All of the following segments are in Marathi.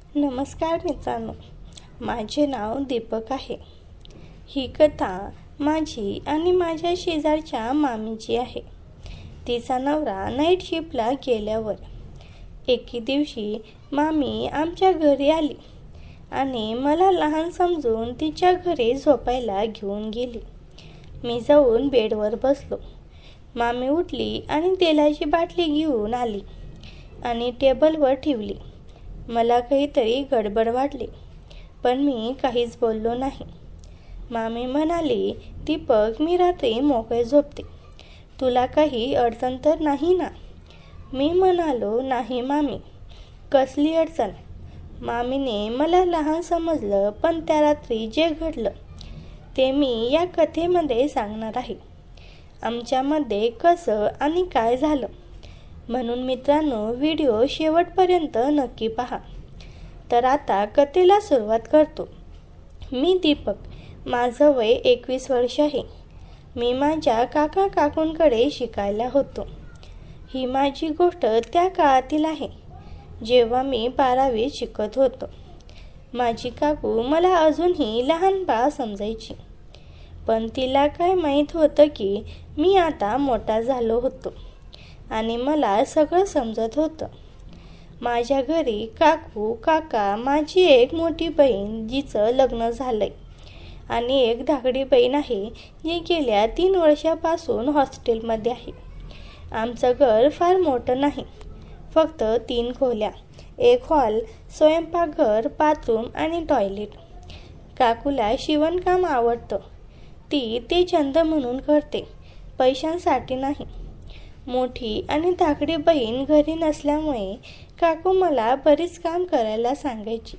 नमस्कार मित्रांनो, माझे नाव दीपक आहे. ही कथा माझी आणि माझ्या शेजारच्या मामीची आहे. तिचा नवरा नाईट शिफ्टला गेल्यावर एके दिवशी मामी आमच्या घरी आली आणि मला लहान समजून तिच्या घरी झोपायला घेऊन गेली. मी जाऊन बेडवर बसलो. मामी उठली आणि तेलाची बाटली घेऊन आली आणि टेबलवर ठेवली. मला काहीतरी गडबड वाटली, पण मी काहीच बोललो नाही. मामी म्हणाली, दीपक, मी रात्री मोकळे झोपते. तुला काही अडचण तर नाही ना? मी म्हणालो, नाही मामी, कसली अडचण? मामीने मला लहान समजलं, पण त्या रात्री जे घडलं ते मी या कथेमध्ये सांगणार आहे. आमच्यामध्ये कसं आणि काय झालं, म्हणून मित्रांनो, व्हिडिओ शेवटपर्यंत नक्की पहा. तर आता कथेला सुरुवात करतो. मी दीपक, माझं वय 21 वर्ष आहे. मी माझ्या काकूंकडे शिकायला होतो. ही माझी गोष्ट त्या काळातील आहे जेव्हा मी 12वीत शिकत होतो. माझी काकू मला अजूनही लहान बाळ समजायची, पण तिला काय माहीत होतं की मी आता मोठा झालो होतो आणि मला सगळं समजत होतं. माझ्या घरी काकू, काका, माझी एक मोठी बहीण जिचं लग्न झालंय आणि एक धाकटी बहीण आहे जी गेल्या 3 वर्षापासून हॉस्टेलमध्ये आहे. आमचं घर फार मोठं नाही, फक्त 3 खोल्या, एक हॉल, स्वयंपाकघर, बाथरूम आणि टॉयलेट. काकूला शिवणकाम आवडतं. ती ते छंद म्हणून करते, पैशांसाठी नाही. मोठी आणि धाकटी बहीण घरी नसल्यामुळे काकू मला बरीच काम करायला सांगायची.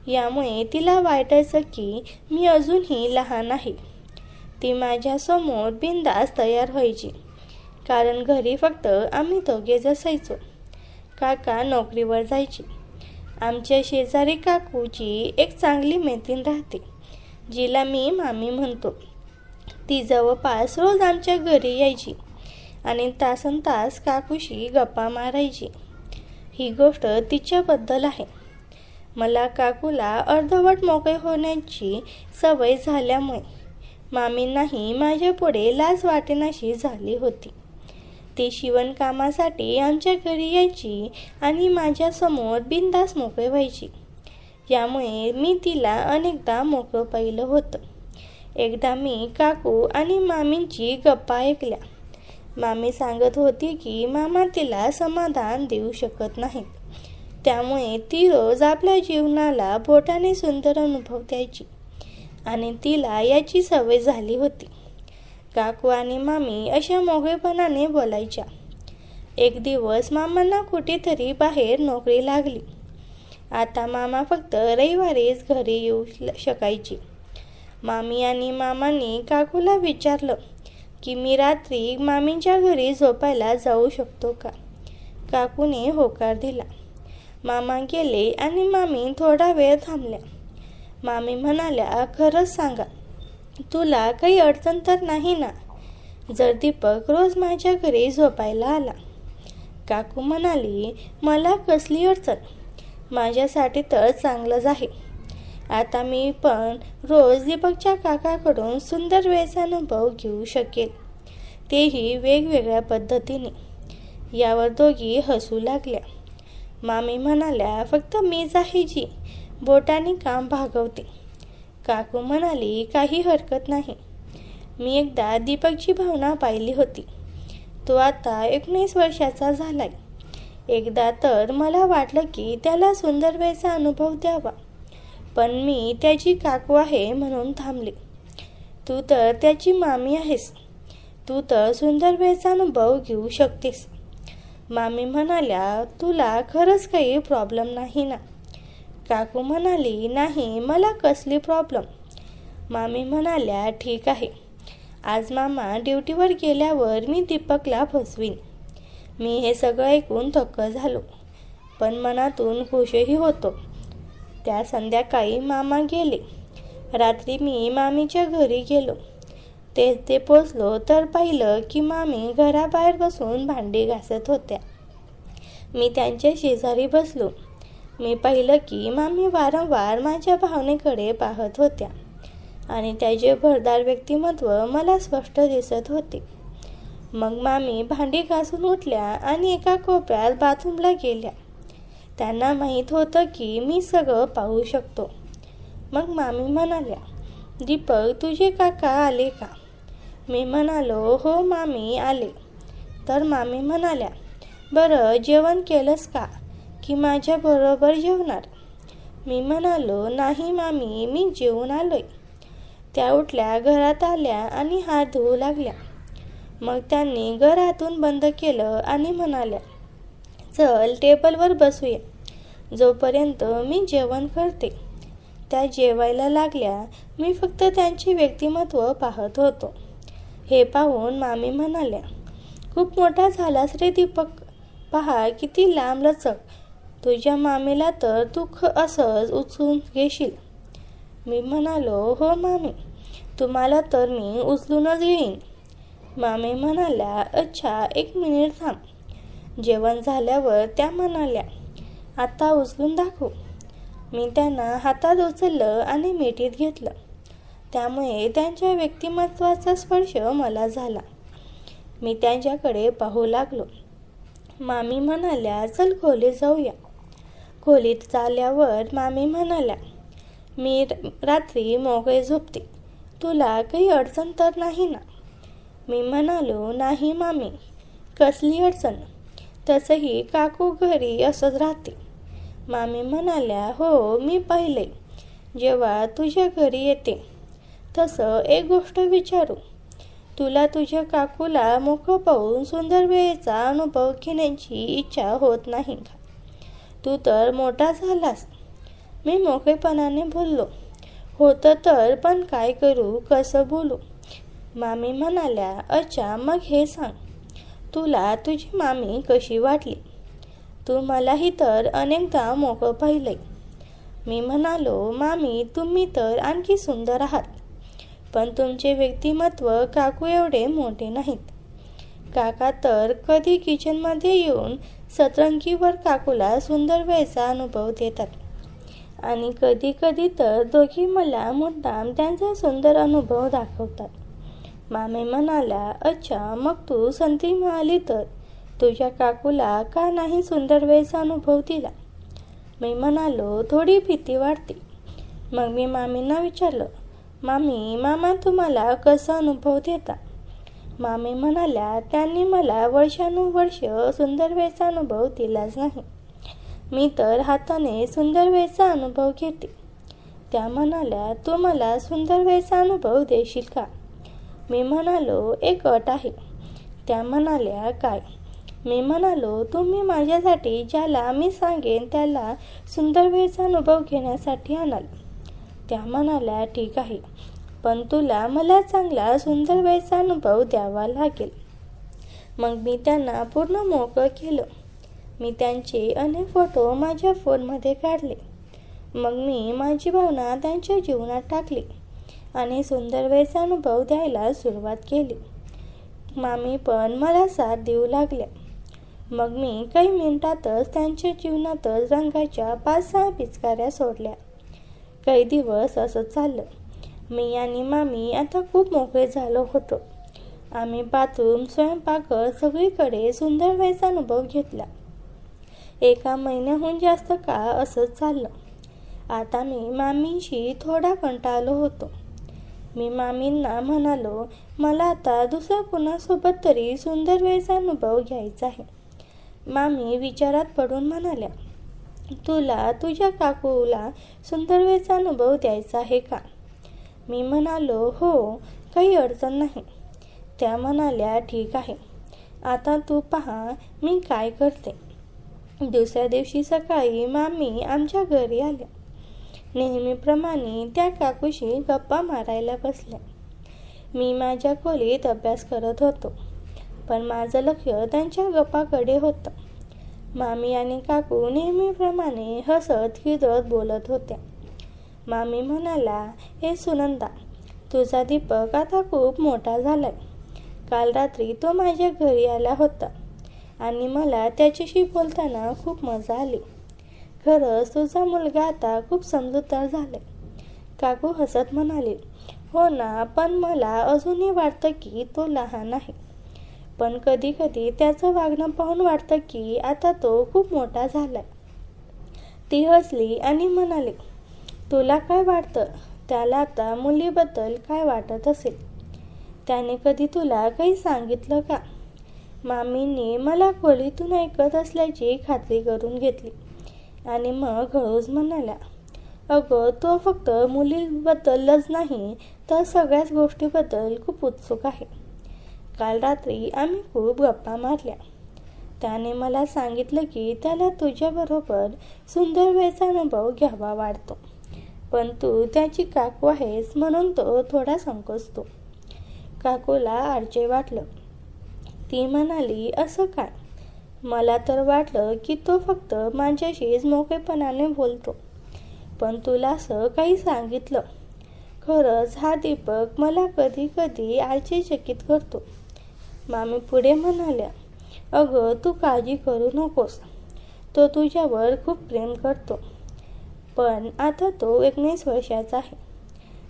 यामुळे तिला वाटायचं की मी अजूनही लहान आहे. ती माझ्यासमोर बिनधास्त तयार व्हायची, कारण घरी फक्त आम्ही दोघेच असायचो. काका नोकरीवर जायचे. आमच्या शेजारी काकूची एक चांगली मैत्रीण राहते, जिला मी मामी म्हणतो. ती जवळपास रोज आमच्या घरी यायची आणि तासनतास काकूशी गप्पा मारायची. ही गोष्ट तिच्याबद्दल आहे. मला काकूला अर्धवट मोकळे होण्याची सवय झाल्यामुळे मामींनाही माझ्यापुढे लाज वाटेनाशी झाली होती. ती शिवणकामासाठी आमच्या घरी यायची आणि माझ्यासमोर बिनधास्त मोकळे व्हायची. यामुळे मी तिला अनेकदा मोकळं पाहिलं होतं. एकदा मी काकू आणि मामींची गप्पा ऐकल्या. मामी सांगत होती की मामा तिला समाधान देऊ शकत नाहीत, त्यामुळे ती रोज आपल्या जीवनाला बोटाने सुंदर अनुभव द्यायची आणि तिला याची सवय झाली होती. काकू आणि मामी अशा मोकळेपणाने बोलायच्या. एक दिवस मामांना कुठेतरी बाहेर नोकरी लागली. आता मामा फक्त रविवारीच घरी येऊ शकायची. मामी आणि मामांनी काकूला विचारलं की मी रात्री मामींच्या घरी झोपायला जाऊ शकतो का? काकूने होकार दिला. मामा गेले आणि मामी थोडा वेळ थांबल्या. मामी म्हणाल्या, खरंच सांगा, तुला काही अडचण तर नाही ना जर दीपक रोज माझ्या घरी झोपायला आला? काकू म्हणाली, मला कसली अडचण, माझ्यासाठी तर चांगलंच आहे. आता मी पण रोज दीपकच्या काकाकडून सुंदर वेळेचा अनुभव घेऊ शकेल, तेही वेगवेगळ्या पद्धतीने. यावर दोघी हसू लागल्या. मामी म्हणाल्या, फक्त मीच आहे जी बोटाने काम भागवते. काकू म्हणाली, काही हरकत नाही. मी एकदा दीपकची भावना पाहिली होती. तो आता 19 वर्षाचा झालाय. एकदा तर मला वाटलं की त्याला सुंदर वेळेचा अनुभव द्यावा, पण मी त्याची काकू आहे म्हणून थांबले. तू तर त्याची मामी आहेस, तू तर सुंदर वेळेचा अनुभव घेऊ शकतेस. मामी म्हणाल्या, तुला खरंच काही प्रॉब्लेम नाही ना? काकू म्हणाली, नाही, मला कसली प्रॉब्लेम? मामी म्हणाल्या, ठीक आहे, आज मामा ड्युटीवर गेल्यावर मी दीपकला फसवीन. मी हे सगळं ऐकून थक्क झालो, पण मनातून खुशही होतो. त्या संध्याकाळी मामा गेले. रात्री मी मामीच्या घरी गेलो. ते पोचलो तर पाहिलं की मामी घराबाहेर बसून भांडी घासत होत्या. मी त्यांच्या शेजारी बसलो मी पाहिलं की मामी वारंवार माझ्या भावनेकडे पाहत होत्या आणि त्याचे भरदार व्यक्तिमत्व मला स्पष्ट दिसत होते. मग मामी भांडी घासून उठल्या आणि एका कोपऱ्यात बाथरूमला गेल्या. त्यांना माहीत होतं की मी सगळं पाहू शकतो. मग मामी म्हणाल्या, दीपक, तुझे काका आले का? मी म्हणालो, हो मामी, आले. तर मामी म्हणाल्या, बरं, जेवण केलंस का की माझ्याबरोबर जेवणार? मी म्हणालो, नाही मामी, मी जेवून आलोय. त्या उठल्या, घरात आल्या आणि हात धुवू लागल्या. मग त्यांनी घर आतून बंद केलं आणि म्हणाल्या, चल टेबलवर बसूया, जोपर्यंत मी जेवण करते. त्या जेवायला लागल्या. मी फक्त त्यांचे व्यक्तिमत्व पाहत होतो. हे पाहून मामी म्हणाल्या, खूप मोठा झालास रे दीपक, पहा किती लांबलचक. तुझ्या मामीला तर तू असंच उचलून घेशील. मी म्हणालो, हो मामी, तुम्हाला तर मी उचलूनच घेईन. मामी म्हणाल्या, अच्छा, 1 मिनिट थांब. जेवण झाल्यावर त्या म्हणाल्या, आता उचलून दाखव. मी त्यांना हातात उचललं आणि मिठीत घेतलं. त्यामुळे त्यांच्या व्यक्तिमत्वाचा स्पर्श मला झाला. मी त्यांच्याकडे पाहू लागलो. मामी म्हणाल्या, चल खोलीत जाऊया. खोलीत चालल्यावर मामी म्हणाल्या, मी रात्री मोकळे झोपते, तुला काही अडचण तर नाही ना? मी म्हणालो, नाही मामी, कसली अडचण? तसंही काकू घरी असंच राहते. मामी म्हणाल्या, हो, मी पाहिले जेव्हा तुझ्या घरी येते. तसं एक गोष्ट विचारू, तुला तुझ्या काकूला मोकळं पाहून सुंदर वेळेचा अनुभव घेण्याची इच्छा होत नाही का? तू तर मोठा झालास. मी मोकळेपणाने बोललो, होतं तर, पण काय करू, कसं बोलू? मामी म्हणाल्या, अच्छा, मग हे सांग, तुला तुझी मामी कशी वाटली? तू मलाही तर अनेकदा मोकळं पाहिलंय. मी म्हणालो, मामी, तुम्ही तर आणखी सुंदर आहात, पण तुमचे व्यक्तिमत्व काकू एवढे मोठे नाहीत. काका तर कधी किचनमध्ये येऊन सतरंगीवर काकूला सुंदर वेळेचा अनुभव देतात आणि कधी कधी तर दोघी मला मुद्दाम त्यांचा सुंदर अनुभव दाखवतात. मामी म्हणाल्या, अच्छा, मग तू संधी मिळाली तर तुझ्या काकूला का नाही सुंदर वेळेचा अनुभव दिला? मी म्हणालो, थोडी भीती वाटते. मग मी मामींना विचारलं, मामी, मामा तुम्हाला कसा अनुभव देता? मामी म्हणाल्या, त्यांनी मला वर्षानुवर्ष सुंदर वेळेचा अनुभव दिलाच नाही. मी तर हाताने सुंदर वेळेचा अनुभव घेते. त्या म्हणाल्या, तू मला सुंदर वेळेचा अनुभव देशील का? मी म्हणालो, एक अट आहे. त्या म्हणाल्या, काय? मी म्हणालो, तुम्ही माझ्यासाठी ज्याला मी सांगेन त्याला सुंदर वेळेचा अनुभव घेण्यासाठी आणाल. त्या म्हणाल्या, ठीक आहे, पण तुला मला चांगला सुंदर वेळेचा अनुभव द्यावा लागेल. मग मी त्यांना पूर्ण मोकळं केलं. मी त्यांचे अनेक फोटो माझ्या फोनमध्ये काढले. मग मी माझी भावना त्यांच्या जीवनात टाकली आणि सुंदर वेळेचा अनुभव द्यायला सुरुवात केली. मामी पण मला साथ देऊ लागल्या. मग मी काही मिनिटातच त्यांच्या जीवनातच रंगाच्या 5-6 पिचकाऱ्या सोडल्या. काही दिवस असंच चाललं. मी आणि मामी आता खूप मोकळे झालो होतो. आम्ही बाथरूम, स्वयंपाकघर सगळीकडे सुंदर वेळेचा अनुभव घेतला. 1 महिन्याहून जास्त काळ असंच चाललं. आता मी मामींशी थोडा कंटाळलो होतो. मी मामींना म्हणालो, मला आता दुसऱ्या कुणासोबत तरी सुंदर वेळेचा अनुभव घ्यायचा आहे. मामी विचारात पडून म्हणाल्या, तुला तुझ्या काकूला सुंदर वेळेचा अनुभव द्यायचा आहे का? मी म्हणालो, हो, काही अडचण नाही. त्या म्हणाल्या, ठीक आहे, आता तू पहा मी काय करते. दुसऱ्या दिवशी सकाळी मामी आमच्या घरी आल्या. नेहमीप्रमाणे त्या काकूशी गप्पा मारायला बसल्या. मी माझ्या खोलीत अभ्यास करत होतो, पण माझं लक्ष त्यांच्या गप्पाकडे होतं. मामी आणि काकू नेहमीप्रमाणे हसत खिदळत बोलत होत्या. मामी म्हणाला, हे सुनंदा, तुझा दीपक आता खूप मोठा झालाय. काल रात्री तो माझ्या घरी आला होता आणि मला त्याच्याशी बोलताना खूप मजा आली. खरंच तुझा मुलगा आता खूप समजूतदार झालाय. काकू हसत म्हणाले, हो ना, पण मला अजूनही वाटतं की तो लहान आहे. पण कधी कधी त्याचं वागणं पाहून वाटतं की आता तो खूप मोठा झालाय. ती हसली आणि म्हणाली, तुला काय वाटतं, त्याला आता मुलीबद्दल काय वाटत असेल? त्याने कधी तुला काही सांगितलं का? मामींनी मला खोलीतून ऐकत असल्याची खात्री करून घेतली आणि मग हळूच म्हणाल्या, अगं, तो फक्त मुलीबद्दलच नाही तर सगळ्याच गोष्टीबद्दल खूप उत्सुक आहे. काल रात्री आम्ही खूप गप्पा मारल्या. त्याने मला सांगितलं की त्याला तुझ्याबरोबर सुंदर वेळचा अनुभव घ्यावा वाटतो, पण तू त्याची काकू आहेस म्हणून तो थोडा संकोचतो. काकूला आश्चर्य वाटलं. ती म्हणाली, असं काय? मला तर वाटलं की तो फक्त माझ्याशीच मोकळेपणाने बोलतो, पण तुला असं काही सांगितलं. खरंच हा दीपक मला कधी कधी आश्चर्यचकित करतो. मामी पुढे म्हणाल्या, अगं, तू काळजी करू नकोस. तो तुझ्यावर खूप प्रेम करतो, पण आता तो 19 वर्षाचा आहे.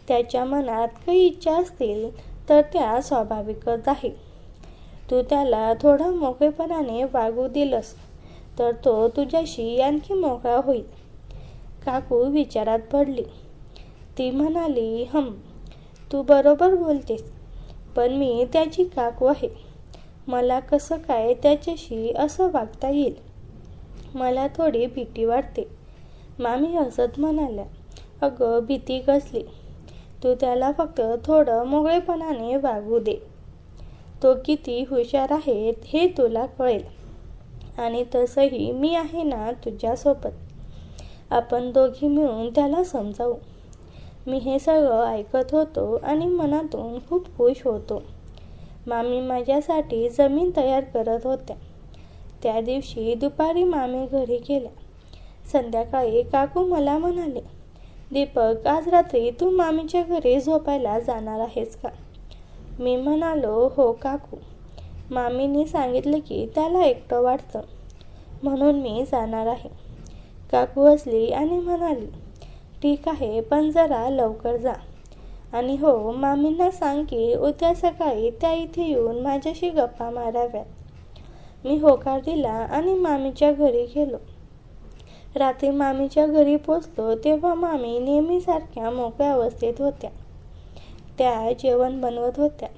त्याच्या मनात काही इच्छा असतील तर त्या स्वाभाविकच आहे. तू त्याला थोडं मोकळेपणाने वागू दिलंस तर तो तुझ्याशी आणखी मोकळा होईल. काकू विचारात पडली. ती म्हणाली, तू बरोबर बोलतेस, पण मी त्याची काकू आहे. मला कसं काय त्याच्याशी असं वागता येईल? मला थोडी भीती वाटते. मामी हसत म्हणाल्या, अगं, भीती कसली? तू त्याला फक्त थोडं मोकळेपणाने वागू दे. तो किती हुशार आहे हे तुला कळेल. आणि तसंही मी आहे ना तुझ्यासोबत. आपण दोघी मिळून त्याला समजावू. मी हे सगळं ऐकत होतो आणि मनातून खूप खुश होतो. मामी माझ्यासाठी जमीन तयार करत होत्या. त्या दिवशी दुपारी मामी घरी गेल्या. संध्याकाळी काकू मला म्हणाले, दीपक, आज रात्री तू मामीच्या घरी झोपायला जाणार आहेस का? मी म्हणालो, हो काकू. मामींनी सांगितलं की त्याला एकटं वाटतं, म्हणून मी जाणार आहे. काकू हसली आणि म्हणाली, ठीक आहे, पण जरा लवकर जा. आणि हो, मामींना सांग की उद्या सकाळी त्या इथे येऊन माझ्याशी गप्पा माराव्यात. मी होकार दिला आणि मामीच्या घरी गेलो. रात्री मामीच्या घरी पोचलो तेव्हा मामी नेहमीसारख्या मोकळ्या अवस्थेत होत्या. त्या जेवण बनवत होत्या.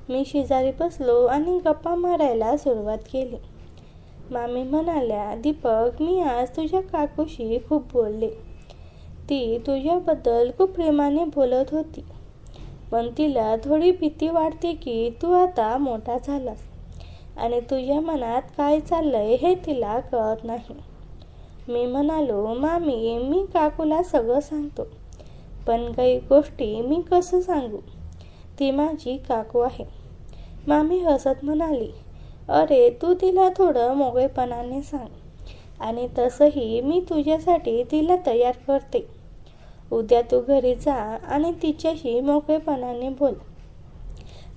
मी शेजारी बसलो आणि गप्पा मारायला सुरुवात केली. मामी म्हणाल्या, दीपक, मी आज तुझ्या काकूशी खूप बोलले. ती तुझ्याबद्दल खूप प्रेमाने बोलत होती, पण तिला थोडी भीती वाटते की तू आता मोठा झालास आणि तुझ्या मनात काय चाललंय हे तिला कळत नाही. मी म्हणालो, मामी, मी काकूला सगळं सांगतो, पण काही गोष्टी मी कसं सांगू? ती माझी काकू आहे. मामी हसत म्हणाली, अरे, तू तिला थोडं मोकळेपणाने सांग. आणि तसंही मी तुझ्यासाठी तिला तयार करते. उद्या तू घरी जा आणि तिच्याशी मोकळेपणाने बोल.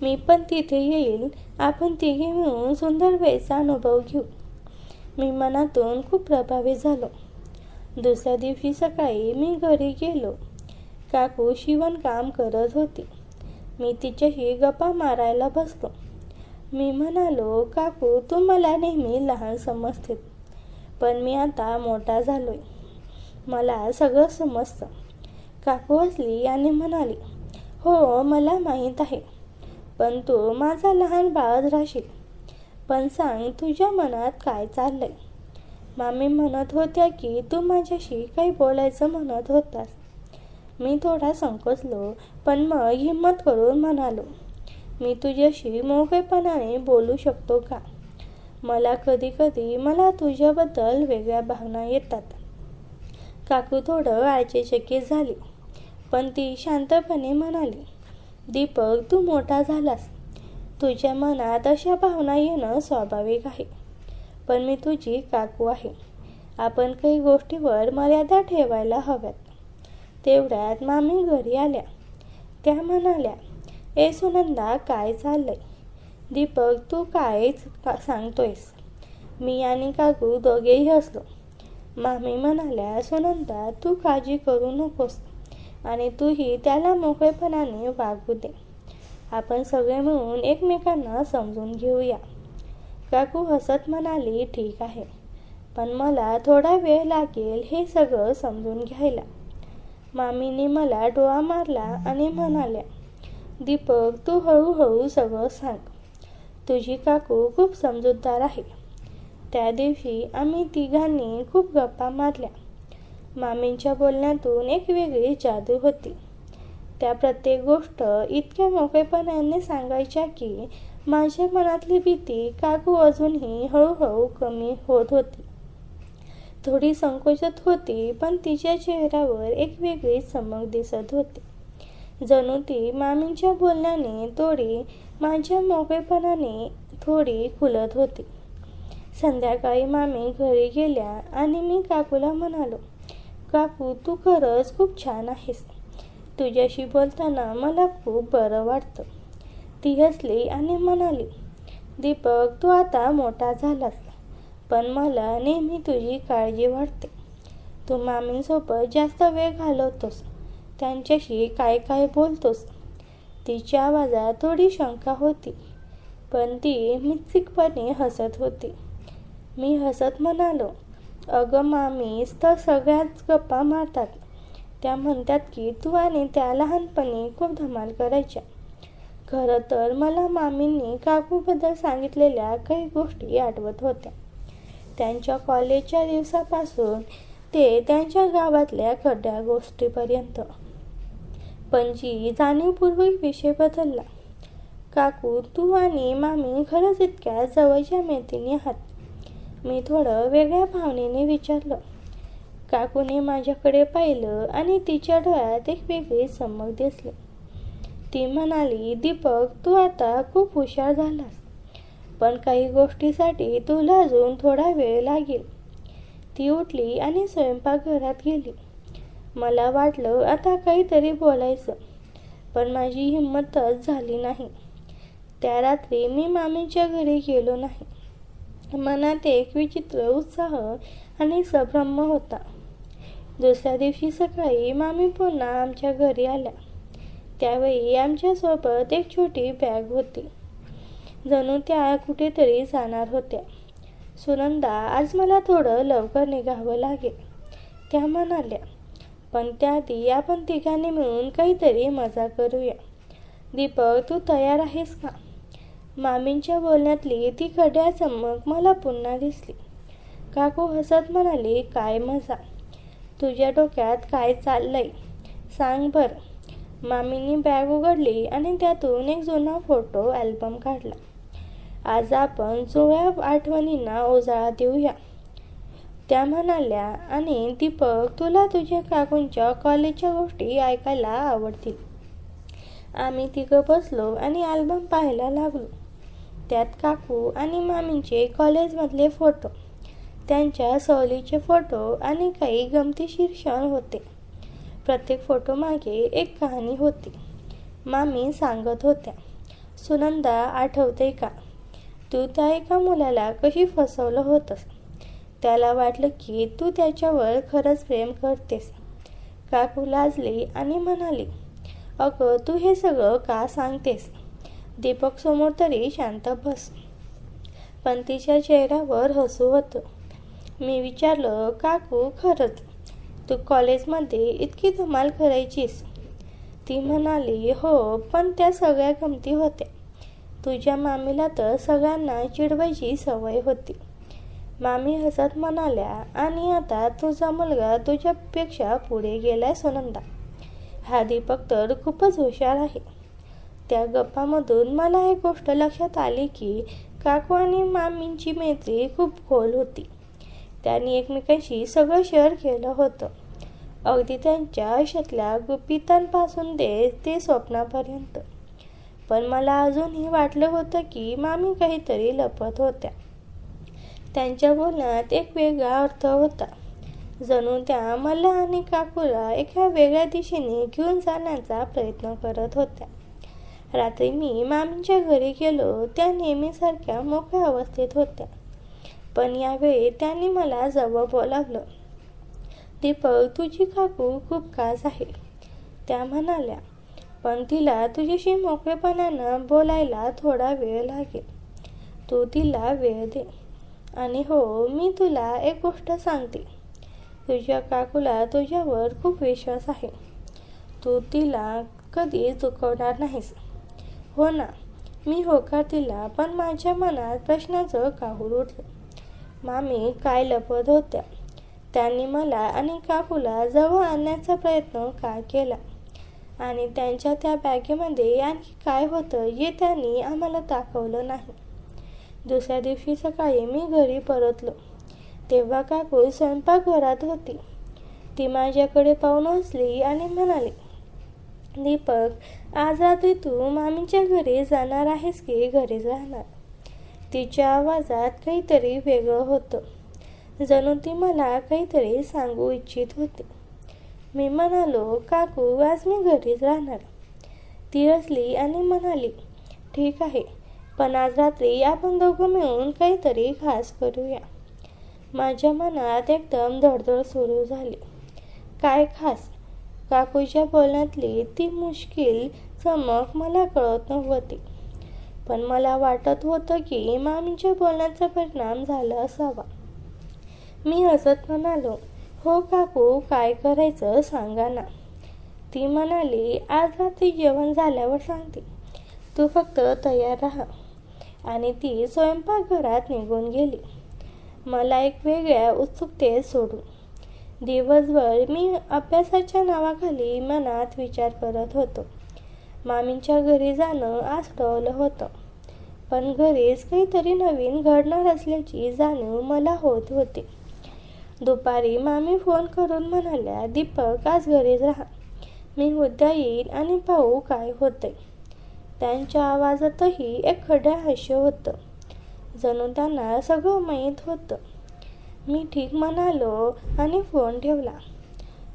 मी पण तिथे येईल. आपण तिघे मिळून सुंदर वेळचा अनुभव घेऊ. मी मनातून खूप प्रभावित झालो. दुसऱ्या दिवशी सकाळी मी घरी गेलो. काकू शिवणकाम करत होती. मी तिच्याशी गप्पा मारायला बसलो. मी म्हणालो, काकू, तू मला नेहमी लहान समजते, पण मी आता मोठा झालोय. मला सगळं समजतं. काकू हसली आणि म्हणाली, हो, मला माहीत आहे, पण तू माझा लहान बाळच राहशील. पण सांग, तुझ्या मनात काय चाललंय? मामी म्हणत होत्या की तू माझ्याशी काही बोलायचं म्हणत होतास. मी थोडा संकोचलो, पण मग हिम्मत करून म्हणालो, मी तुझ्याशी मोकळेपणाने बोलू शकतो का? मला कधी कधी तुझ्याबद्दल वेगळ्या भावना येतात. काकू थोडं आश्चर्यचकित झाली, पण ती शांतपणे म्हणाली, दीपक, तू मोठा झालास. तुझ्या मनात अशा भावना येणं स्वाभाविक आहे, पण मी तुझी काकू आहे. आपण काही गोष्टीवर मर्यादा ठेवायला हव्यात. तेवढ्यात मामी घरी आल्या. त्या म्हणाल्या, ए सुनंदा, काय चाललंय? दीपक, तू कायच सांगतोयस? मी आणि काकू दोघेही हसलो. मामी म्हणाल्या, सुनंदा, तू काळजी करू नकोस आणि तूही त्याला मोकळेपणाने वागू दे. आपण सगळे मिळून एकमेकांना समजून घेऊया. काकू हसत म्हणाली, ठीक आहे, पण मला थोडा वेळ लागेल हे सगळं समजून घ्यायला. मामीने मला डोळा मारला आणि म्हणाल्या, दीपक, तू हळूहळू सगळं सांग. तुझी काकू खूप समजूतदार आहे. त्या दिवशी आम्ही तिघांनी खूप गप्पा मारल्या. मामींच्या बोलण्यातून एक वेगळी जादू होती. त्या प्रत्येक गोष्ट इतक्या मोकळेपणाने सांगायच्या की माझ्या मनातली भीती काकू अजूनही हळूहळू कमी होत होती. थोडी संकोचत होती, पण तिच्या चेहऱ्यावर एक वेगळी चमक दिसत होती. जणू ती मामींच्या बोलण्याने थोडी, माझ्या मोकळेपणाने थोडी खुलत होती. संध्याकाळी मामी घरी गेल्या आणि मी काकूला म्हणालो, काकू, तू खरंच खूप छान आहेस. तुझ्याशी बोलताना मला खूप बरं वाटतं. ती हसली आणि म्हणाली, दीपक, तू आता मोठा झालास, पण मला नेहमी तुझी काळजी वाटते. तू मामींसोबत जास्त वेळ घालवतोस, त्यांच्याशी काय काय बोलतोस. तिच्या आवाजात थोडी शंका होती, पण ती मिचकपणे हसत होती. मी हसत म्हणालो, अगं मामीच तर सगळ्याच गप्पा मारतात. त्या म्हणतात की तू आणि त्या लहानपणी खूप धमाल करायच्या. खरं तर मला मामींनी काकूबद्दल सांगितलेल्या काही गोष्टी आठवत होत्या. त्यांच्या कॉलेजच्या दिवसापासून ते त्यांच्या गावातल्या खड्या गोष्टीपर्यंत. पण जी जाणीवपूर्वक विषय बदलला. काकू, तू आणि मामी खरंच इतक्या जवळच्या मैत्रिणी आहात? मी थोडं वेगळ्या भावनेने विचारलं. काकूने माझ्याकडे पाहिलं आणि तिच्या डोळ्यात एक वेगळी चमक दिसली. ती म्हणाली, दीपक, तू आता खूप हुशार झालास, पण काही गोष्टीसाठी तुला अजून थोडा वेळ लागेल. ती उठली आणि स्वयंपाकघरात गेली. मला वाटलं आता काहीतरी बोलायचं, पण माझी हिंमतच झाली नाही. त्या रात्री मी मामींच्या घरी गेलो नाही. मनात एक विचित्र उत्साह आणि संभ्रम होता. दुसऱ्या दिवशी सकाळी मामी पुन्हा आमच्या घरी आल्या. त्यावेळी आमच्यासोबत एक छोटी बॅग होती. जणू त्या कुठेतरी जाणार होत्या. सुनंदा, आज मला थोडं लवकर निघावं लागेल, त्या म्हणाल्या. पण त्याआधी आपण तिघांनी मिळून काहीतरी मजा करूया. दीपक, तू तयार आहेस का? मामींच्या बोलण्यातली ती खड्या चमक मला पुन्हा दिसली. काकू हसत म्हणाली, काय मजा? तुझ्या डोक्यात काय चाललंय? सांग बरं. मामींनी बॅग उघडली आणि त्यातून एक जुना फोटो अल्बम काढला. आज आपण जुन्या आठवणींना उजाळा देऊया, त्या म्हणाल्या. आणि दीपक, तुला तुझ्या काकूंच्या कॉलेजच्या गोष्टी ऐकायला आवडतील. आम्ही तिघं बसलो आणि अल्बम पाहायला लागलो. त्यात काकू आणि मामींचे कॉलेजमधले फोटो, त्यांच्या सहलीचे फोटो आणि काही गमतीशीर क्षण होते. प्रत्येक फोटोमागे एक कहाणी होती. मामी सांगत होत्या, सुनंदा, आठवते का, तू त्या एका मुलाला कशी फसवलं होतंस. त्याला वाटलं की तू त्याच्यावर खरंच प्रेम करतेस. काकू लाजली आणि म्हणाली, अगं, तू हे सगळं का सांगतेस? दीपक समोर तरी शांत बस. पण तिच्या चेहऱ्यावर हसू होतं. मी विचारलं, काकू, खरंच तू कॉलेजमध्ये इतकी धमाल करायचीस? ती म्हणाली, हो, पण त्या सगळ्या गमती होत्या. तुझ्या मामीला तर सगळ्यांना चिडवायची सवय होती. मामी हसत म्हणाल्या, आणि आता तुझा मुलगा तुझ्यापेक्षा पुढे गेलाय सुनंदा. हा दीपक तर खूपच हुशार आहे. त्या गप्पामधून मला एक गोष्ट लक्षात आली की काकू आणि मामींची मैत्री खूप खोल होती. त्यांनी एकमेकांशी सगळं शेअर केलं होतं, अगदी त्यांच्या आयुष्यातल्या गुपितांपासून ते स्वप्नापर्यंत. पण मला अजूनही वाटलं होतं की मामी काहीतरी लपत होत्या. त्यांच्या बोलण्यात एक वेगळा अर्थ होता. जणू त्या मला आणि काकूला एका वेगळ्या दिशेने घेऊन जाण्याचा प्रयत्न करत होत्या. रात्री मी मामींच्या घरी गेलो. त्या नेहमीसारख्या मोकळ्या अवस्थेत होत्या, पण यावेळी त्यांनी मला जवळ बोलावलं. दीपक, तुझी काकू खूप खास आहे, त्या म्हणाल्या. पण तिला तुझ्याशी मोकळेपणानं बोलायला थोडा वेळ लागेल. तू तिला वेळ दे. आणि हो, मी तुला एक गोष्ट सांगते. तुझ्या काकूला तुझ्यावर खूप विश्वास आहे. तू तिला कधी चुकवणार नाहीस. हो ना. मी होकार दिला, पण माझ्या मनात प्रश्नाचं काहूर उठलं. मामी काय लपत होत्या? त्यांनी मला आणि काकूला जवळ आणण्याचा प्रयत्न काय केला? आणि त्यांच्या त्या बॅगेमध्ये आणखी काय होतं जे त्यांनी आम्हाला दाखवलं नाही. दुसऱ्या दिवशी सकाळी मी घरी परतलो तेव्हा काकू स्वयंपाकघरात होती. ती माझ्याकडे पाहून हसली आणि म्हणाली, दीपक, आज रात्री तू मामींच्या घरी जाणार आहेस की घरीच राहणार? तिच्या आवाजात काहीतरी वेगळं होतं. जणू ती मला काहीतरी सांगू इच्छित होती. मी म्हणालो, काकू, आज मी घरीच राहणार. ती हसली आणि म्हणाली, ठीक आहे, पण आज रात्री आपण दोघं मिळून काहीतरी खास करूया. माझ्या मनात एकदम धडधड सुरू झाली. काय खास? काकूच्या बोलण्यातली ती मुश्किल चमक मला कळत नव्हती. पण मला वाटत होतं की मामींच्या बोलण्याचा परिणाम झाला असावा. मी हसत म्हणालो, हो काकू, काय करायचं सांगा ना. ती म्हणाली, आज रात्री जेवण झाल्यावर सांगते. तू फक्त तयार राहा. आणि ती स्वयंपाकघरात निघून गेली. मला एक वेगळ्या उत्सुकतेत सोडून. दिवसभर मी अभ्यासाच्या नावाखाली मनात विचार करत होतो. मामींच्या घरी जाणं आसडवलं होतं, पण घरीच काहीतरी नवीन घडणार असल्याची जाणीव मला होत होती. दुपारी मामी फोन करून म्हणाल्या, दीपक, आज घरीच राहा. मी उद्या येईन आणि पाहू काय होतंय. त्यांच्या आवाजातही एक खड्या हास्य होतं. जणू त्यांना सगळं माहीत होतं. मी ठीक म्हणालो आणि फोन ठेवला.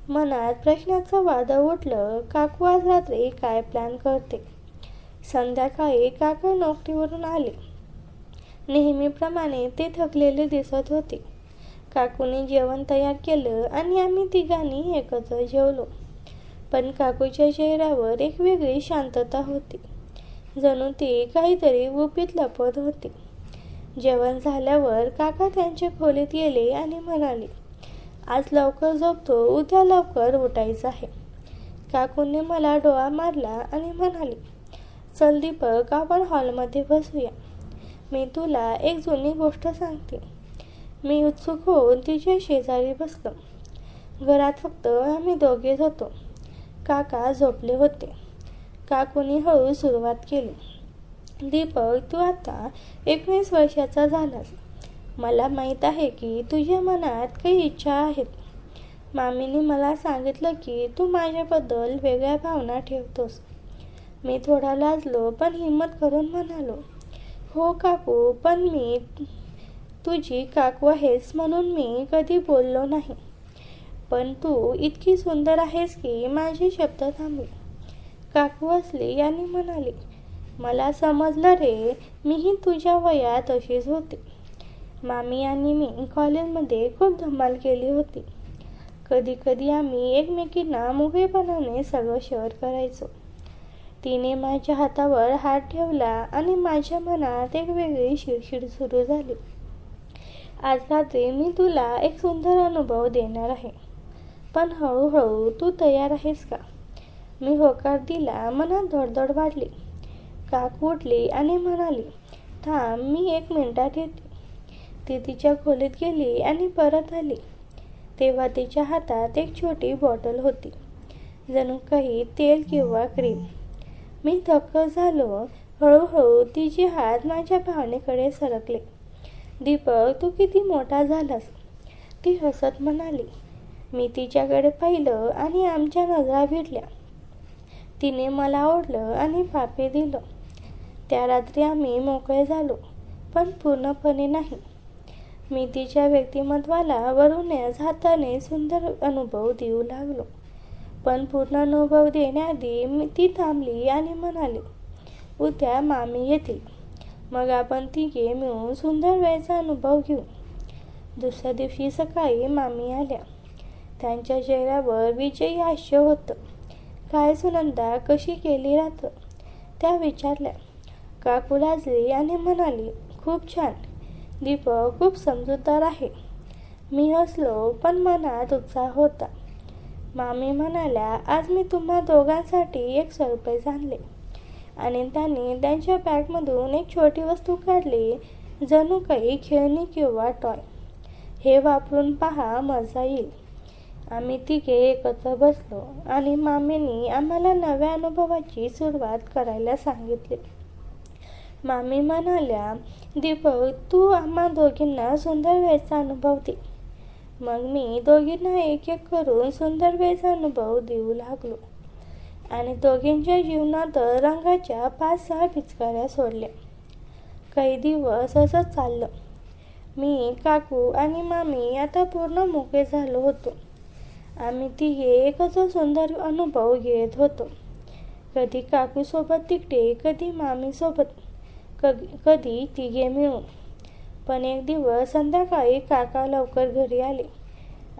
मनात प्रश्नाचं वादळ उठलं. काकू आज रात्री काय प्लॅन करते? संध्याकाळी काका नोकरीवरून आले. नेहमीप्रमाणे ते थकलेले दिसत होते. काकूने जेवण तयार केलं आणि आम्ही तिघांनी एकत्र जेवलो. पण काकूच्या चेहऱ्यावर एक वेगळी शांतता होती. जणू ती काहीतरी गुपित लपत होती. जेवण झाल्यावर काका त्यांच्या खोलीत गेले आणि म्हणाले, आज लवकर झोपतो, उद्या लवकर उठायचं आहे. काकूने मला डोळा मारला आणि म्हणाली, चल दीपक, आपण हॉलमध्ये बसूया. मी तुला एक जुनी गोष्ट सांगते. मी उत्सुक होऊन तिच्या शेजारी बसलो. घरात फक्त आम्ही दोघेच होतो. काका झोपले होते. काकूने हळू सुरुवात केली, दीपक, तू आता 19 वर्षाचा झालास. मला माहीत आहे की तुझ्या मनात काही इच्छा आहेत. मामीने मला सांगितलं की तू माझ्याबद्दल वेगळ्या भावना ठेवतोस. मी थोडा लाजलो, पण हिम्मत करून म्हणालो, हो काकू, पण मी तुझी काकू आहेस म्हणून मी कधी बोललो नाही. पण तू इतकी सुंदर आहेस की माझे शब्द थांबले. काकू हसली आणि म्हणाली, मला समजलं रे, मीही तुझ्या वयात अशीच होते. मामी आणि मी कॉलेजमध्ये खूप धमाल केली होती. कधी कधी आम्ही एकमेकींना मोकळेपणाने सगळं शेअर करायचो. तिने माझ्या हातावर हात ठेवला आणि माझ्या मनात एक वेगळी शिरशीर सुरू झाली. आज रात्री मी तुला एक सुंदर अनुभव देणार आहे, पण हळूहळू तू तयार आहेस का? मी होकार दिला. मनात धडधड वाढली. काकू उठली आणि म्हणाली, थांब, मी 1 मिनिटात येते. ती तिच्या खोलीत गेली आणि परत आली तेव्हा तिच्या हातात एक छोटी बॉटल होती, जणू काही तेल किंवा क्रीम. मी थक्क झालो. हळूहळू तिचे हात माझ्या भावनेकडे सरकले. दीपक, तू किती मोठा झालास, ती हसत म्हणाली. मी तिच्याकडे पाहिलं आणि आमच्या नजरा भिडल्या. तिने मला ओढलं आणि पापे दिलं. त्या रात्री आम्ही मोकळे झालो, पण पूर्णपणे नाही. मी तिच्या व्यक्तिमत्वाला वरूनच हाताने सुंदर अनुभव देऊ लागलो. पण पूर्ण अनुभव देण्याआधी ती थांबली आणि म्हणाली, उद्या मामी येतील. मग आपण तिघे मिळून सुंदर वेळेचा अनुभव घेऊ. दुसऱ्या दिवशी सकाळी मामी आल्या. त्यांच्या चेहऱ्यावर विजयी हास्य होतं. काय सुनंदा, कशी केली रात्र? त्या विचारल्या. काकू लाजली आणि म्हणाली, खूप छान. दीपक खूप समजूतदार आहे. मी हसलो, पण मनात उत्साह होता. मामी म्हणाल्या, आज मी तुम्हा दोघांसाठी एक सरप्राईज आणले. आणि त्यांनी त्यांच्या बॅगमधून एक छोटी वस्तू काढली, जणू काही खेळणी किंवा टॉय. हे वापरून पहा, मजा येईल. आम्ही तिघे एकत्र बसलो आणि मामींनी आम्हाला नव्या अनुभवाची सुरुवात करायला सांगितले. मामी म्हणाल्या, दीपक, तू आम्हा दोघींना सुंदर वेळचा अनुभव दे. मग मी दोघींना एक एक करून सुंदर वेळचा अनुभव देऊ लागलो आणि दोघींच्या जीवनात रंगाच्या 5-6 पिचकाऱ्या सोडल्या. काही दिवस असंच चाललं. मी, काकू आणि मामी आता पूर्ण मोकळे झालो होतो. आम्ही तिघे एकच सुंदर अनुभव घेत होतो. कधी काकूसोबत तिकडे, कधी मामीसोबत, कधी तिघे मिळून. पण एक दिवस संध्याकाळी काका लवकर घरी आले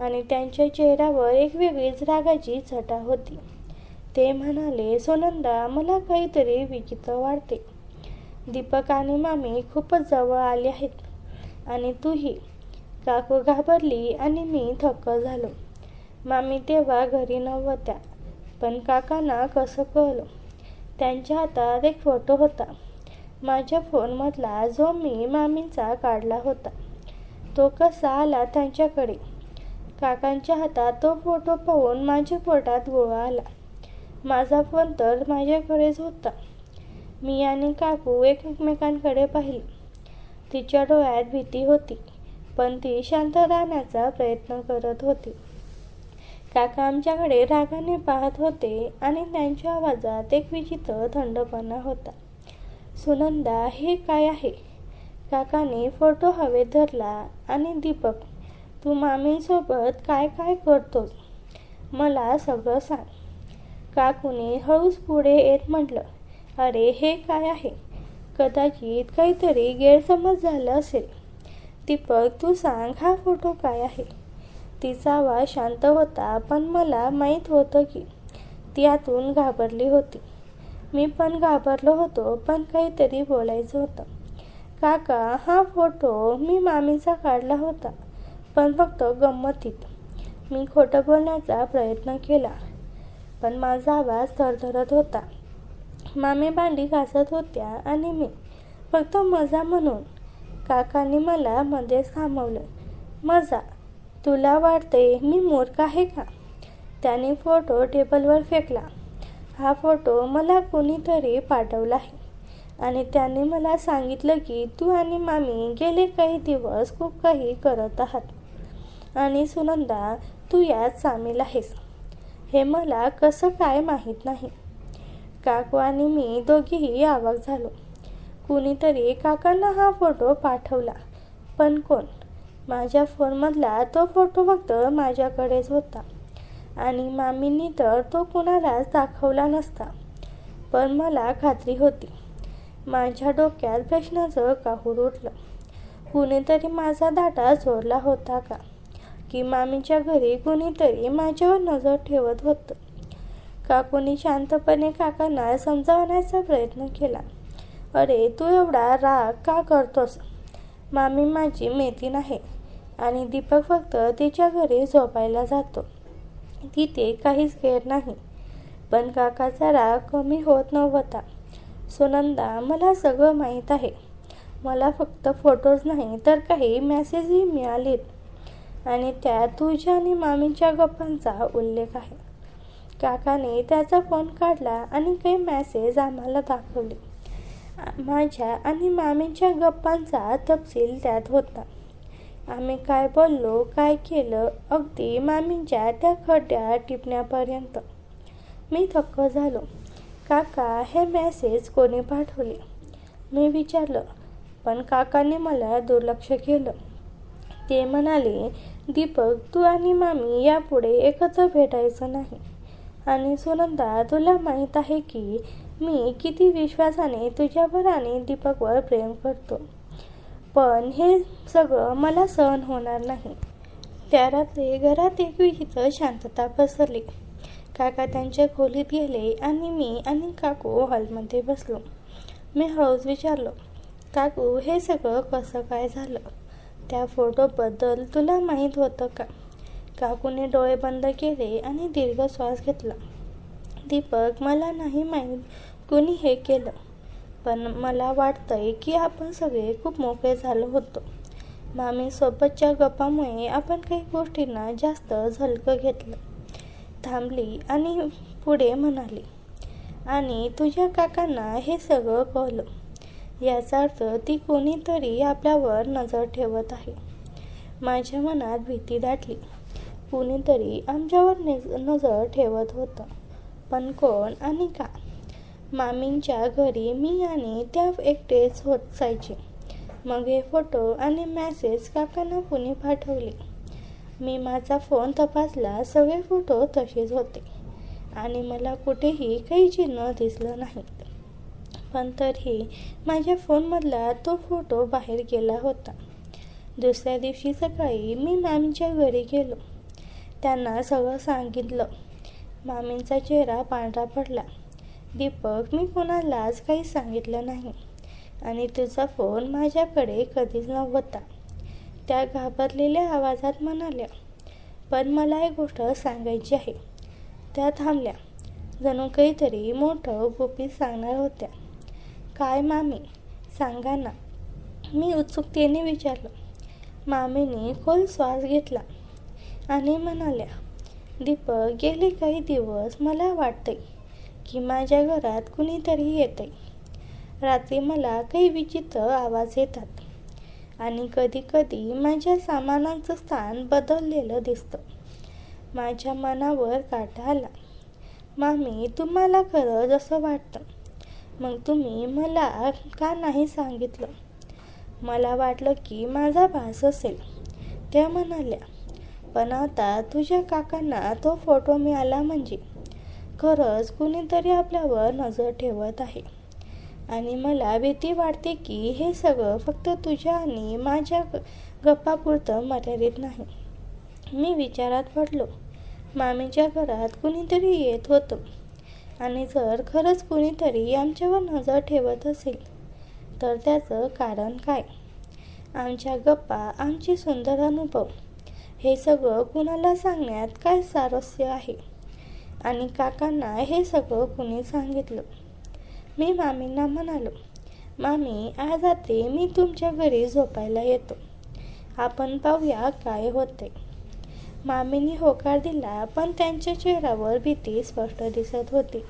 आणि त्यांच्या चेहऱ्यावर एक वेगळीच रागाची छटा होती. ते म्हणाले, सुनंदा, मला काहीतरी विचित्र वाटते. दीपक आणि मामी खूपच जवळ आले आहेत आणि तूही. काकू घाबरली आणि मी थक्क झालो. मामी तेव्हा घरी नव्हत्या, पण काकांना कसं कळलं? त्यांच्या हातात एक फोटो होता, माझ्या फोनमधला, जो मी मामींचा काढला होता. तो कसा आला त्यांच्याकडे? काकांच्या हातात तो फोटो पाहून माझ्या पोटात गोळा आला. माझा फोन तर माझ्याकडेच होता. मी आणि काकू एकमेकांकडे पाहिलं. तिच्या डोळ्यात भीती होती, पण ती शांत राहण्याचा प्रयत्न करत होती. काका आमच्याकडे रागाने पाहत होते आणि त्यांच्या आवाजात एक विचित्र थंडपणा होता. सुनंदा, हे काय आहे? काकाने फोटो हवेत धरला आणि दीपक, तू मामींसोबत काय काय करतोस? मला सगळं सांग. काकूने हळूच पुढे येत म्हटलं, अरे, हे काय आहे? कदाचित काहीतरी गैरसमज झाला असेल. दीपक, तू सांग, हा फोटो काय आहे? तिचा आवाज शांत होता, पण मला माहीत होतं की ती आतून घाबरली होती. मी पण घाबरलो होतो, पण काहीतरी बोलायचं होतं. काका, हा फोटो मी मामीचा काढला होता, पण फक्त गंमतीत. मी खोटं बोलण्याचा प्रयत्न केला, पण माझा आवाज थरथरत होता. मामी भांडी घासत होत्या आणि मी फक्त मजा म्हणून. काकांनी मला मध्येच थांबवलं. मजा? तुला वाटते मी मूर्ख आहे का? त्याने फोटो टेबलवर फेकला. हा फोटो मला कोणीतरी पाठवला आहे आणि त्याने मला सांगितलं की तू आणि मामी गेले काही दिवस खूप काही करत आहात आणि सुनंदा, तू यात सामील आहेस. हे मला कसं काय माहीत नाही. काकू आणि मी दोघीही अवाक झालो. कुणीतरी काकांना हा फोटो पाठवला, पण कोण? माझ्या फोनमधला तो फोटो फक्त माझ्याकडेच होता आणि मामींनी तर तो कुणालाच दाखवला नसता. पण मला खात्री होती. माझ्या डोक्यात प्रश्नाचं काहूर उठलं. कुणीतरी माझा दाटा चोरला होता का? की मामीच्या घरी कुणीतरी माझ्यावर नजर ठेवत होतं? काकूनी शांतपणे काकांना समजावण्याचा प्रयत्न केला. अरे, तू एवढा राग का करतोस? मामी माझी मैत्रीण आहे आणि दीपक फक्त तिच्या घरी झोपायला जातो. तिथे काहीच गैर नाही. पण काकाचा राग कमी होत नव्हता. सुनंदा, मला सगळं माहीत आहे. मला फक्त फोटोज नाही तर काही मेसेजही मिळालेत आणि त्यात तुझ्या आणि मामींच्या गप्पांचा उल्लेख आहे. काकाने त्याचा फोन काढला आणि काही मेसेज आम्हाला दाखवले. माझ्या आणि मामींच्या गप्पांचा तपशील त्यात होता. आम्ही काय बोललो, काय केलं, अगदी मामींच्या त्या खड्या टिपण्यापर्यंत. मी थक्क झालो. काका, हे मेसेज कोणी पाठवले? मी विचारलं, पण काकाने मला दुर्लक्ष केलं. ते म्हणाले, दीपक, तू आणि मामी यापुढे एकत्र भेटायचं नाही. आणि सुनंदा, तुला माहीत आहे की मी किती विश्वासाने तुझ्यावर आणि दीपकवर प्रेम करतो. पण हे सगळं मला सहन होणार नाही. त्या रात्री घरात एक विचित्र शांतता पसरली. काका त्यांच्या खोलीत गेले आणि मी आणि काकू हॉलमध्ये बसलो. मी हळूच विचारलो, काकू, हे सगळं कसं काय झालं? त्या फोटोबद्दल तुला माहीत होतं का? काकूने डोळे बंद केले आणि दीर्घ श्वास घेतला. दीपक, मला नाही माहीत कुणी हे केलं, पण मला वाटतंय की आपण सगळे खूप मोकळे झालो होतो. मामीसोबतच्या गप्पामुळे आपण काही गोष्टींना जास्त झलकं घेतलं. थांबली आणि पुढे म्हणाली, आणि तुझ्या काकांना हे सगळं कळलं. याचा अर्थ ती कोणीतरी आपल्यावर नजर ठेवत आहे. माझ्या मनात भीती दाटली. कोणीतरी आमच्यावर नजर ठेवत होतं, पण कोण आणि का? मामींच्या घरी मी आणि त्या एकटेच जायचे. मग हे फोटो आणि मेसेज काकांना कुणी पाठवले? मी माझा फोन तपासला. सगळे फोटो तसेच होते आणि मला कुठेही काही चिन्ह दिसलं नाही. पण तरीही माझ्या फोनमधला तो फोटो बाहेर गेला होता. दुसऱ्या दिवशी सकाळी मी मामींच्या घरी गेलो. त्यांना सगळं सांगितलं. मामींचा चेहरा पांढरा पडला. दीपक, मी कोणालाच काही सांगितलं नाही आणि तुझा फोन माझ्याकडे कधीच नव्हता. त्या घाबरलेल्या आवाजात म्हणाल्या, पण मला एक गोष्ट सांगायची आहे. त्या थांबल्या, जणू काहीतरी मोठं गुपित सांगणार होत्या. काय मामी, सांगा ना, मी उत्सुकतेने विचारलं. मामीने खोल श्वास घेतला आणि म्हणाल्या, दीपक, गेले काही दिवस मला वाटतंय की माझ्या घरात कुणीतरी येतंय. रात्री मला काही विचित्र आवाज येतात आणि कधी कधी माझ्या सामानाचं स्थान बदललेलं दिसतं. माझ्या मनावर काटा आला. मामी, तुम्हाला खरंच असं वाटतं? मग तुम्ही मला का नाही सांगितलं? मला वाटलं की माझा भास असेल, त्या म्हणाल्या. पण आता तुझ्या काकांना तो फोटो मिळाला म्हणजे खरंच कुणीतरी आपल्यावर नजर ठेवत आहे. आणि मला भीती वाटते की हे सगळं फक्त तुझ्या आणि माझ्या गप्पापुरतं मर्यादित नाही. मी विचारात पडलो. मामीच्या घरात कुणीतरी येत होतं आणि जर खरंच कुणीतरी आमच्यावर नजर ठेवत असेल तर त्याचं कारण काय? आमच्या गप्पा, आमचे सुंदर अनुभव, हे सगळं कुणाला सांगण्यात काय स्वारस्य आहे? आणि काकांना हे सगळं कुणी सांगितलं? मी मामींना म्हणालो, मामी, आज रात्री मी तुमच्या घरी झोपायला येतो. आपण पाहूया काय होते. मामींनी होकार दिला, पण त्यांच्या चेहऱ्यावर भीती स्पष्ट दिसत होती.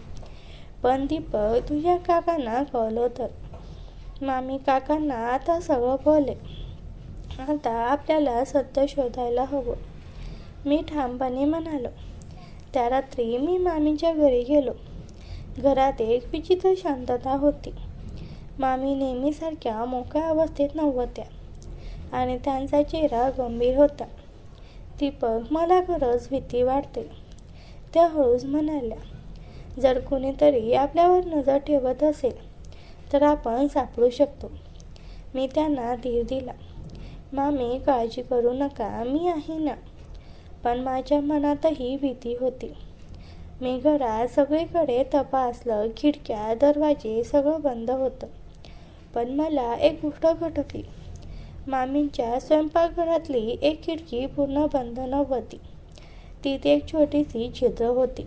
पण दीपक, तुझ्या काकांना कळलं तर? मामी, काकांना आता सगळं कळले. आता आपल्याला सत्य शोधायला हवं, मी ठामपणे म्हणालो. त्या रात्री मी मामींच्या घरी गेलो. घरात एक विचित्र शांतता होती. मामी नेहमीसारख्या मोकळ्या अवस्थेत नव्हत्या आणि त्यांचा चेहरा गंभीर होता. दीपक, मला खरंच भीती वाटते, त्या हळूच म्हणाल्या. जर कुणीतरी आपल्यावर नजर ठेवत असेल तर आपण सापडू शकतो. मी त्यांना धीर दिला. मामी, काळजी करू नका, मी आहे ना. पण माझ्या मनातही भीती होती. मी घरात सगळीकडे तपासलं. खिडक्या, दरवाजे सगळं बंद होतं. पण मला एक गोष्ट खटकली. मामींच्या स्वयंपाकघरातली एक खिडकी पूर्ण बंद नव्हती. तिथे एक छोटीशी छिद्र होती.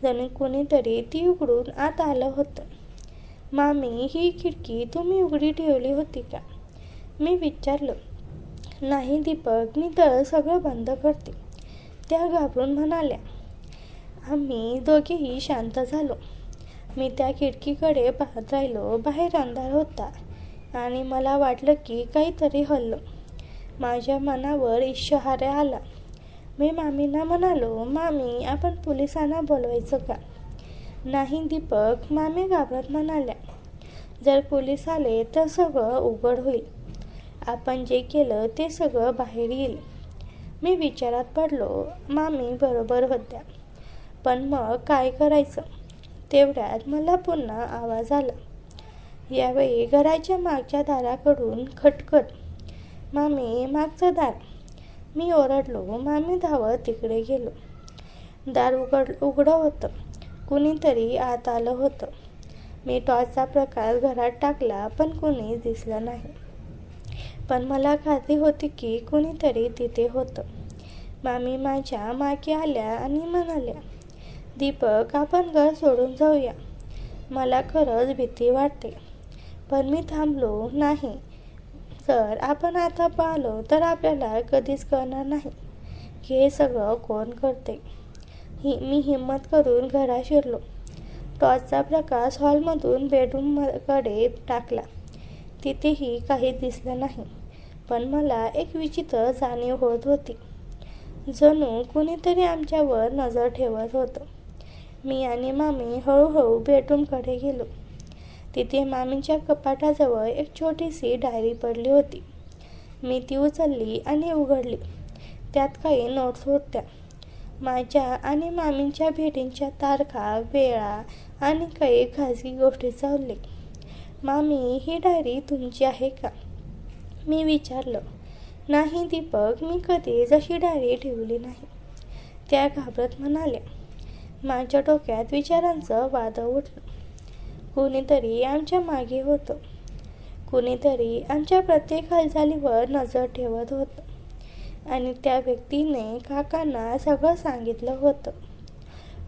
जणू कुणीतरी ती उघडून आत आलं होतं. मामी, ही खिडकी तुम्ही उघडी ठेवली होती का? मी विचारलं. नाही दीपक, मी तर सगळं बंद करते, त्या घाबरून म्हणाल्या. आम्ही दोघेही शांत झालो. मी त्या खिडकीकडे पाहत राहिलो. बाहेर अंधार होता आणि मला वाटलं की काहीतरी हललं. माझ्या मनावर इशारा आला. मी मामींना म्हणालो, मामी, आपण पोलिसांना बोलवायचं का? नाही दीपक, मामी घाबरत म्हणाल्या. जर पोलीस आले तर सगळं उघड होईल. आपण जे केलं ते सगळं बाहेर येईल. मी विचारात पडलो. मामी बरोबर होत्या, पण मग काय करायचं? तेवढ्यात मला पुन्हा आवाज आला. यावेळी घराच्या मागच्या दाराकडून खटखट. मामी, मागचं दार. मी ओरडलो. मामी धावत तिकडे गेलो. दार उघडं होतं. कुणीतरी आत आलं होतं. मी टॉर्चचा प्रकाश घरात टाकला, पण कुणीच दिसलं नाही. पण मला खात्री होती की कुणीतरी तिथे होतं. मामी माझ्या मागे आल्या आणि म्हणाल्या, दीपक, आपण घर सोडून जाऊया. मला खरंच भीती वाटते. पण मी थांबलो नाही. जर आपण आता पाहिलो तर आपल्याला कधीच कळणार नाही की हे सगळं कोण करते. मी हिंमत करून घरात शिरलो. टॉर्चचा प्रकाश हॉलमधून बेडरूमकडे टाकला. तिथेही काही दिसलं नाही. पण मला एक विचित्र जाणीव होत होती. जणू कुणीतरी आमच्यावर नजर ठेवत होतं. मी आणि मामी हळूहळू बेडरूमकडे गेलो. तिथे मामींच्या कपाटाजवळ एक छोटीशी डायरी पडली होती. मी ती उचलली आणि उघडली. त्यात काही नोट्स होत्या. माझ्या आणि मामींच्या भेटींच्या तारखा, वेळा आणि काही खाजगी गोष्टींचा उल्लेख. मामी, ही डायरी तुमची आहे का? मी विचारलं. नाही दीपक, मी कधीच अशी डायरी ठेवली नाही, त्या घाबरत म्हणाल्या. माझ्या डोक्यात विचारांचं वादळ उठलं. कुणीतरी आमच्या मागे होतं. कुणीतरी आमच्या प्रत्येक हालचालीवर नजर ठेवत होतं. आणि त्या व्यक्तीने काकांना सगळं सांगितलं होतं.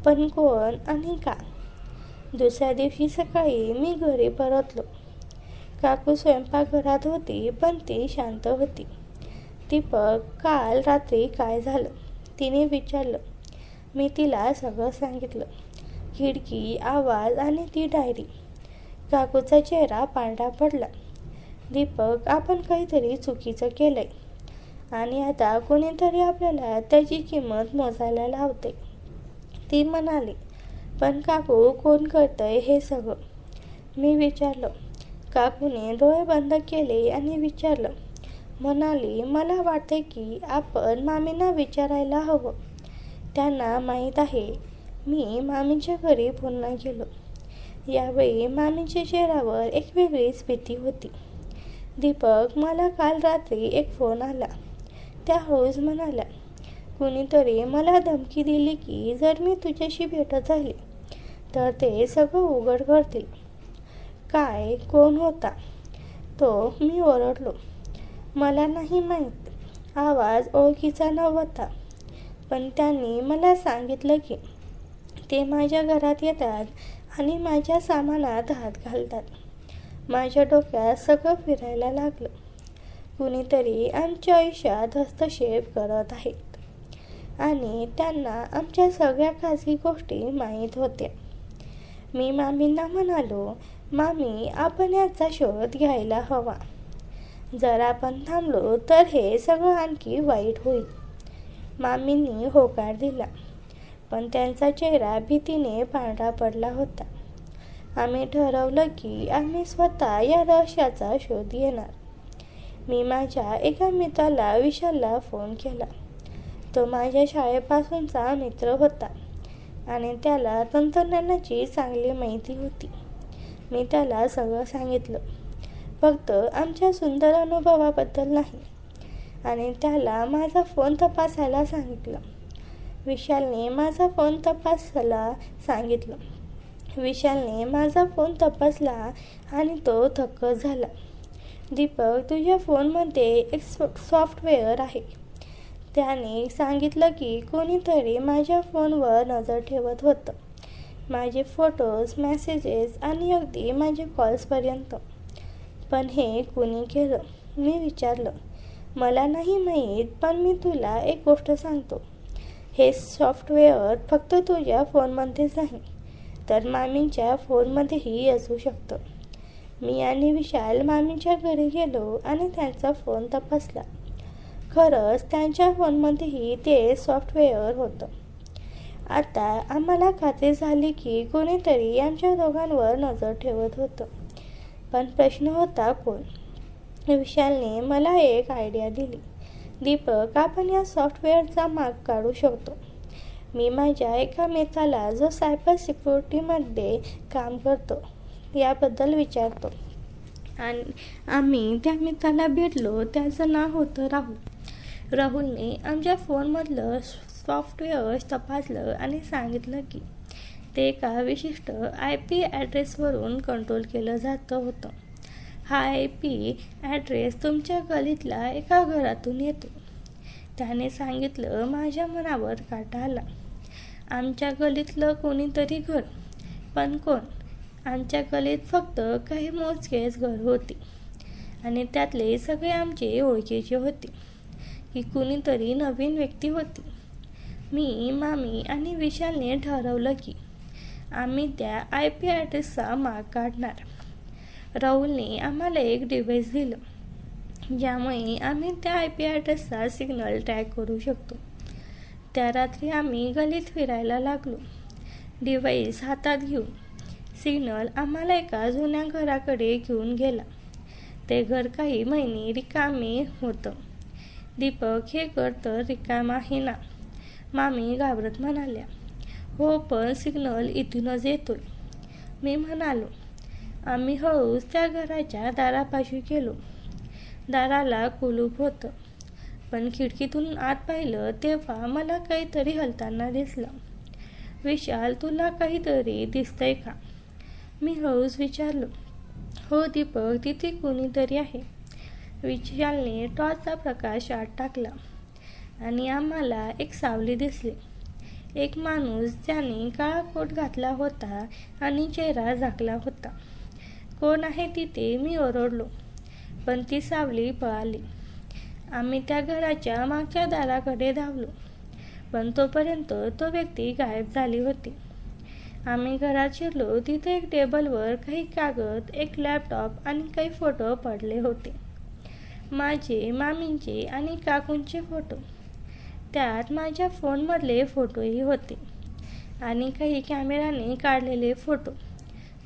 पण कोण आणि का? दुसऱ्या दिवशी सकाळी मी घरी परतलो. काकू स्वयंपाकघरात होती, पण ती शांत होती. दीपक, काल रात्री काय झालं? तिने विचारलं. मी तिला सगळं सांगितलं. खिडकी, आवाज आणि ती डायरी. काकूचा चेहरा पांढरा पडला. दीपक, आपण काहीतरी चुकीचं केलंय आणि आता कोणीतरी आपल्याला त्याची किंमत मोजायला लावते. ती म्हणाली. पण काकू, कोण करतंय हे सगळं? मी विचारलं. काकूने डोळे बंद केले आणि विचारलं. म्हणाली, मला वाटते की आपण मामींना विचारायला हवं. त्यांना माहीत आहे. मी मामींच्या घरी पुन्हा गेलो. यावेळी मामींच्या चेहऱ्यावर एक वेगळीच भीती होती. दीपक, मला काल रात्री एक फोन आला. त्या हळूच म्हणाल्या, कुणीतरी मला धमकी दिली की जर मी तुझ्याशी भेटत झाली तर ते सगळं उघड करतील. काय? कोण होता तो? मी ओरडलो. मला नाही माहीत. आवाज ओळखीचा नव्हता. पण त्यांनी मला सांगितलं की ते माझ्या घरात येतात आणि माझ्या सामानात हात घालतात. माझ्या डोक्यात सगळं फिरायला लागलं. कुणीतरी आमच्या आयुष्यात हस्तक्षेप करत आहेत आणि त्यांना आमच्या सगळ्या खाजगी गोष्टी माहीत होत्या. मी मामींना म्हणालो, मामी, आपण याचा शोध घ्यायला हवा. जर आपण थांबलो तर हे सगळं आणखी वाईट होईल. मामींनी होकार दिला, पण त्यांचा चेहरा भीतीने पांढरा पडला होता. आम्ही ठरवलं की आम्ही स्वतः या रहस्याचा शोध घेणार. मी माझ्या एका मित्राला, विशालला फोन केला. तो माझ्या शाळेपासूनचा मित्र होता आणि त्याला तंत्रज्ञानाची चांगली माहिती होती. मी त्याला सगळं सांगितलं, फक्त आमच्या सुंदर अनुभवाबद्दल नाही. आणि त्याला माझा फोन तपासायला सांगितलं. विशालने माझा फोन तपासला आणि तो थक्क झाला. दीपक, तुझ्या फोनमध्ये एक सॉफ्टवेअर आहे. त्याने सांगितलं की कोणीतरी माझ्या फोनवर नजर ठेवत होतं. माझे फोटोज, मेसेजेस आणि अगदी माझे कॉल्सपर्यंत. पण हे कुणी केलं? मी विचारलं. मला नाही माहीत, पण मी तुला एक गोष्ट सांगतो. हे सॉफ्टवेअर फक्त तुझ्या फोनमध्येच नाही, तर मामींच्या फोनमध्येही असू शकतं. मी आणि विशाल मामींच्या घरी गेलो आणि त्यांचा फोन तपासला. खरंच त्यांच्या फोनमध्येही ते सॉफ्टवेअर होतं. आता आम्हाला खात्री झाली की कोणीतरी आमच्या दोघांवर नजर ठेवत होतं. पण प्रश्न होता, कोण? विशालने मला एक आयडिया दिली. दीपक, आपण या सॉफ्टवेअरचा माग काढू शकतो. मी माझ्या एका मित्राला, जो सायबर सिक्युरिटीमध्ये काम करतो, याबद्दल विचारतो. आणि आम्ही त्या मित्राला भेटलो. त्याचं नाव होतं राहुल. राहुलने आमच्या फोनमधलं सॉफ्टवेअर तपासलं आणि सांगितलं की ते एका विशिष्ट IP ॲड्रेसवरून कंट्रोल केलं जातं होतं. हा IP ॲड्रेस तुमच्या गल्लीतल्या एका घरातून येतो. त्याने सांगितलं. माझ्या मनावर काटा आला. आमच्या गल्लीतलं कोणीतरी घर, पण कोण? आमच्या गल्लीत फक्त काही मोजकेच घर होती आणि त्यातले सगळे आमचे ओळखीचे होते की कुणीतरी नवीन व्यक्ती होती. मी, मामी आणि विशालने ठरवलं की आम्ही त्या IP ॲड्रेसचा माग काढणार. राहुलने आम्हाला एक डिव्हाइस दिलं ज्यामुळे आम्ही त्या IP ॲड्रेसचा सिग्नल ट्रॅक करू शकतो. त्या रात्री आम्ही गल्लीत फिरायला लागलो. डिव्हाइस हातात घेऊन सिग्नल आम्हाला एका जुन्या घराकडे घेऊन गेला. ते घर काही महिने रिकामे होतं. दीपक, हे घर तर रिकाम आहे ना? मामी घाबरत म्हणाल्या. हो, पण सिग्नल इथूनच येतोय, मी म्हणालो. आम्ही हळूच त्या घराच्या दारापाशी गेलो. दाराला कुलूप होतं, पण खिडकीतून आत पाहिलं तेव्हा मला काहीतरी हलताना दिसलं. विशाल, तुला काहीतरी दिसतंय का? मी हळूच विचारलो. हो दीपक, तिथे कोणीतरी आहे. विशालने टॉर्चचा प्रकाश आत टाकला आणि आम्हाला एक सावली दिसली. एक माणूस ज्याने काळा कोट घातला होता आणि चेहरा झाकला होता. कोण आहे तिथे? मी ओरडलो, पण ती सावली पळाली. आम्ही त्या घराच्या मागच्या दाराकडे धावलो, पण तोपर्यंत तो व्यक्ती गायब झाली होती. आम्ही घरात शिरलो. तिथे एक टेबलवर काही कागद, एक लॅपटॉप आणि काही फोटो पडले होते. माझे, मामींचे आणि काकूंचे फोटो. त्यात माझ्या फोनमधले फोटोही होते आणि काही कॅमेराने काढलेले फोटो.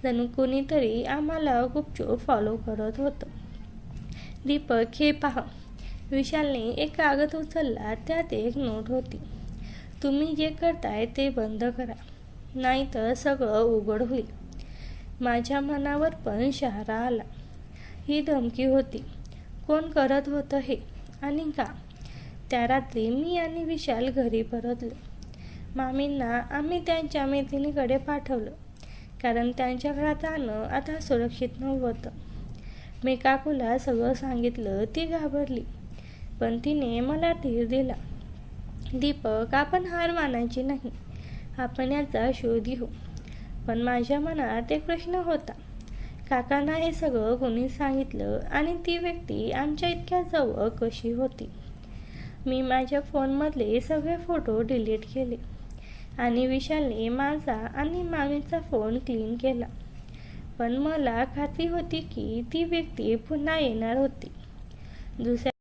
जणू कोणीतरी आम्हाला गुपचूप फॉलो करत होतं. दीपक, हे पहा. विशालने एक कागद उचलला. त्यात एक नोट होती. तुम्ही जे करताय ते बंद करा, नाहीतर सगळं उघड होईल. माझ्या मनावर पण शहारा आला. ही धमकी होती. कोण करत होतं हे आणि का? त्या रात्री मी आणि विशाल घरी परतलो. मामींना आम्ही त्यांच्या मैत्रिणीकडे पाठवलं, कारण त्यांच्या घरात राहणं आता सुरक्षित नव्हतं. मी काकूला सगळं सांगितलं. ती घाबरली, पण तिने मला धीर दिला. दीपक, आपण हार मानायची नाही. आपण याचा शोध घेऊ. पण माझ्या मनात एक प्रश्न होता. काकांना हे सगळं कोणी सांगितलं आणि ती व्यक्ती आमच्या इतक्या जवळ कशी होती? मी माझ्या फोनमधले सगळे फोटो डिलीट केले आणि विशालने माझा आणि मामीचा फोन क्लीन केला. पण मला खात्री होती की ती व्यक्ती पुन्हा येणार होती. दुसऱ्या